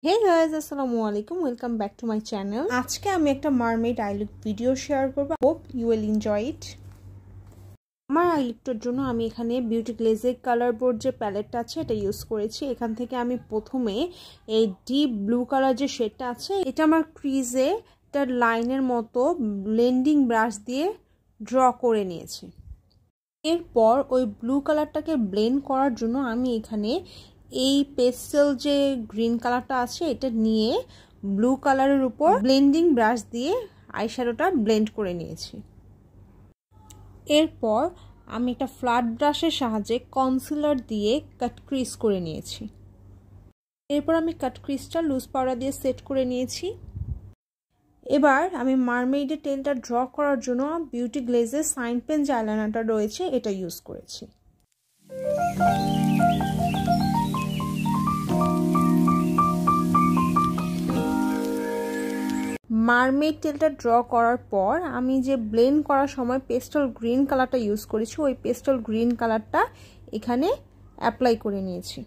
Hey guys, assalamualaikum. Welcome back to my channel. আজকে আমি একটা mermaid I look video share করব। Hope you will enjoy it. আমার I লুকটার জন্য আমি এখানে বিউটি গ্লেজের কালার বোর্ড যে প্যালেটটা আছে এটা ইউজ করেছি। এখান থেকে আমি প্রথমে এই ডিপ ব্লু কালার যে শেডটা আছে এটা আমার ক্রিজে একটা লাইনের মতো ব্লেন্ডিং ব্রাশ দিয়ে ড্র করে নিয়েছি। এরপর ওই ব্লু কালারটাকে ব্লেন্ড করার জন্য আমি এখানে এই পেস্টেল যে গ্রিন কালারটা আছে এটা নিয়ে ব্লু কালারের উপর ব্লেন্ডিং ব্রাশ দিয়ে আইশ্যাডোটা ব্লেন্ড করে নিয়েছি। এরপর আমি একটা ফ্ল্যাট ব্রাশের সাহায্যে কনসিলার দিয়ে কাট ক্রিজ করে নিয়েছি। এরপর আমি কাট ক্রিজটা লুজ পাউডার দিয়ে সেট করে নিয়েছি। এবার আমি মারমেইডের টেলটা ড্র করার জন্য বিউটি গ্লেজের সাইন পেন যে আইলাইনারটা রয়েছে এটা ইউজ করেছি। মারমেড টেলটা ড্র করার পর আমি যে ব্লেন্ড করার সময় পেস্টেল গ্রিন কালারটা ইউজ করেছি ওই পেস্টেল গ্রিন কালারটা এখানে অ্যাপ্লাই করে নিয়েছি।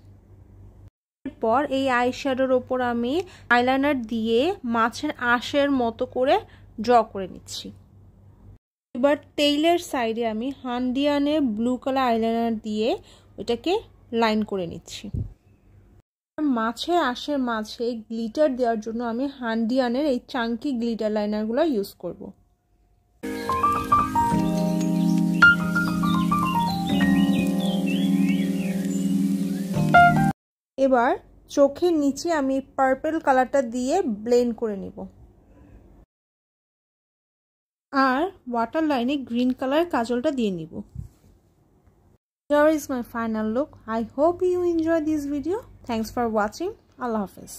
এরপর এই আইশ্যাডোর ওপর আমি আইলাইনার দিয়ে মাছের আঁশের মতো করে ড্র করে নিচ্ছি। এবার টেইলের সাইডে আমি হান্ডিয়ানের ব্লু কালার আইলাইনার দিয়ে ওটাকে লাইন করে নিচ্ছি। মাছের আঁশের মাঝে গ্লিটার দেওয়ার জন্য আমি হান্ডিয়ানের এই চাঙ্কি গ্লিটার লাইনারগুলো ইউজ করব। এবার চোখের নিচে আমি পার্পল কালারটা দিয়ে ব্লেন্ড করে নিব আর ওয়াটার লাইনে গ্রিন কালার কাজলটা দিয়ে নিব। Here is my final look. I hope you enjoyed this video. Thanks for watching. Allah Hafiz.